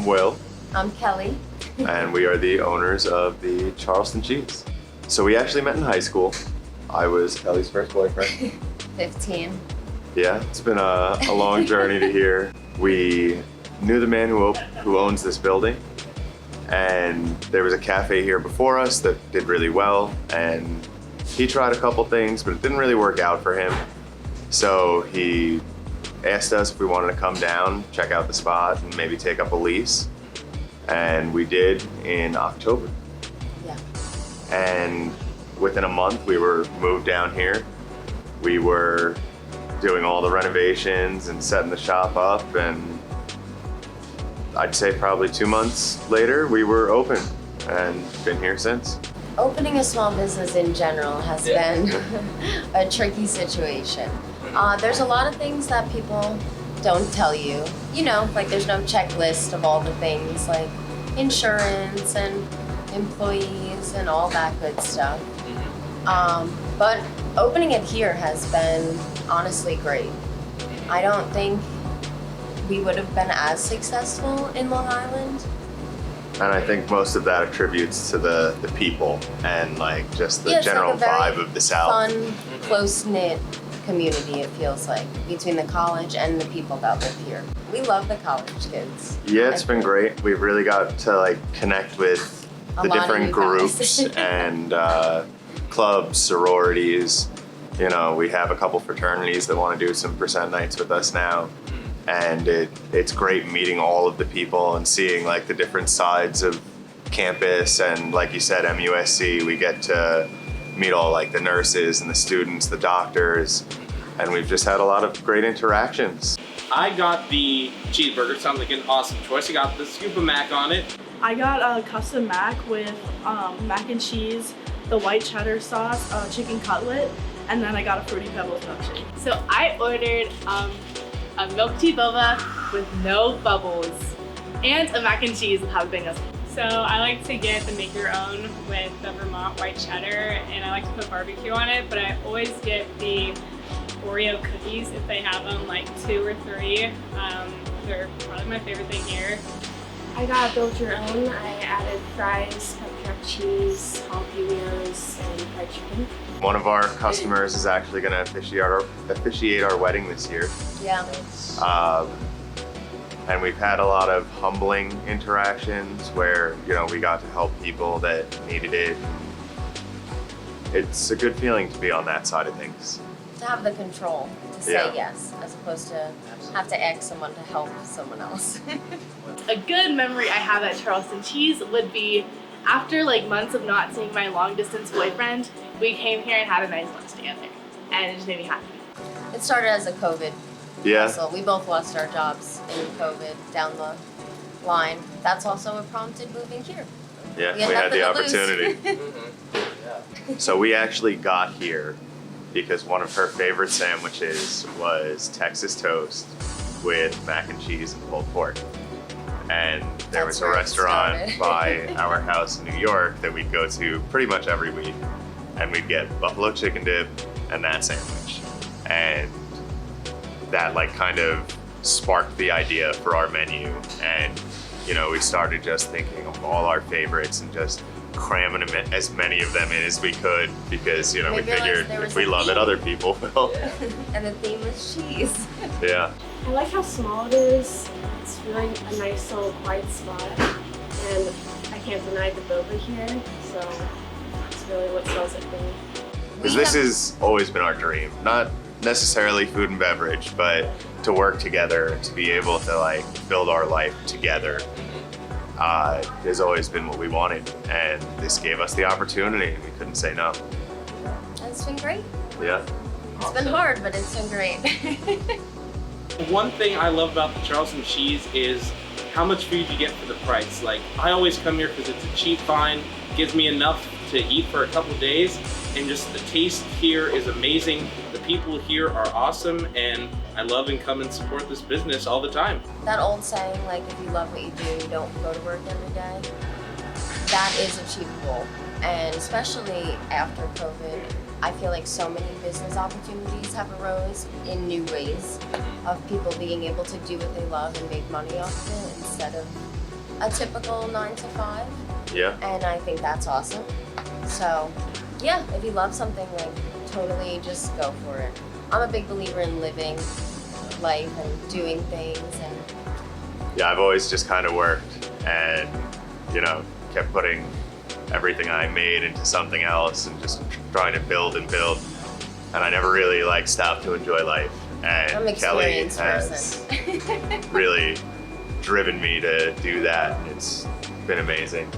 I'm Will. I'm Kelley. And we are the owners of the Charleston Cheese. So we actually met in high school. I was Kelley's first boyfriend. 15. Yeah, it's been a long journey to here. We knew the man who owns this building, and there was a cafe here before us that did really well, and he tried a couple things, but it didn't really work out for him. So he asked us if we wanted to come down, check out the spot, and maybe take up a lease. And we did in October. Yeah. And within a month, we were moved down here. We were doing all the renovations and setting the shop up, and I'd say probably 2 months later, we were open and been here since. Opening a small business in general has been a tricky situation. There's a lot of things that people don't tell you. You know, like there's no checklist of all the things like insurance and employees and all that good stuff. But opening it here has been honestly great. I don't think we would have been as successful in Long Island. And I think most of that attributes to the people and like just the general like a very vibe of the South. Fun, close-knit community, it feels like, between the college and the people that live here. We love the college kids. Yeah, it's been great. We've really got to like connect with the different groups and clubs, sororities. You know, we have a couple fraternities that want to do some percent nights with us now. And it's great meeting all of the people and seeing like the different sides of campus. And like you said, MUSC, we get to meet all like the nurses and the students, the doctors, and we've just had a lot of great interactions. I got the cheeseburger, sounds like an awesome choice. I got the scoop of mac on it. I got a custom mac with mac and cheese, the white cheddar sauce, chicken cutlet, and then I got a Fruity Pebbles milkshake. So I ordered a milk tea boba with no bubbles and a mac and cheese jalapenos. So I like to get the make your own with the Vermont white cheddar, and I like to put barbecue on it, but I always get the Oreo cookies if they have them, like 2 or 3. They're probably my favorite thing here. I got build your own. I added fries, pepperjack cheese, jalapenos, and fried chicken. One of our customers is actually going to officiate our wedding this year. Yeah. And we've had a lot of humbling interactions where, you know, we got to help people that needed it. It's a good feeling to be on that side of things. To have the control to say yes, as opposed to have to ask someone to help someone else. A good memory I have at Charleston Cheese would be after like months of not seeing my long distance boyfriend, we came here and had a nice lunch together, and it just made me happy. It started as a COVID Yeah. hustle. We both lost our jobs in COVID down the line. That's also what prompted moving here. Yeah, We we had had the nothing to opportunity. So we actually got here because one of her favorite sandwiches was Texas toast with mac and cheese and pulled pork. And there was That's a where it restaurant started. by our house in New York that we'd go to pretty much every week. And we'd get buffalo chicken dip and that sandwich. And that like kind of sparked the idea for our menu. And, you know, we started just thinking of all our favorites and just cramming as many of them in as we could because, you know, we figured if we love it, other people will. And the theme was cheese. Yeah. I like how small it is. It's really a nice little quiet spot, and I can't deny the boba here, so it's really what sells it for me. Because this has always been our dream. Not necessarily food and beverage, but to work together, to be able to like build our life together has always been what we wanted. And this gave us the opportunity and we couldn't say no. And it's been great. Yeah. It's been hard, but it's been great. One thing I love about the Charleston Cheese is how much food you get for the price. Like, I always come here because it's a cheap find, gives me enough to eat for a couple days, and just the taste here is amazing. The people here are awesome, and I love and come and support this business all the time. That old saying, like, if you love what you do, don't go to work every day. That is achievable. And especially after COVID, I feel like so many business opportunities have arose in new ways of people being able to do what they love and make money off of it instead of a typical 9 to 5. Yeah. And I think that's awesome. So, yeah, if you love something, like, totally just go for it. I'm a big believer in living life and doing things. And Yeah, I've always just kind of worked and, you know, kept putting everything I made into something else and just trying to build and build. And I never really like stopped to enjoy life. I'm And an Kelley experienced has person. really driven me to do that. It's been amazing.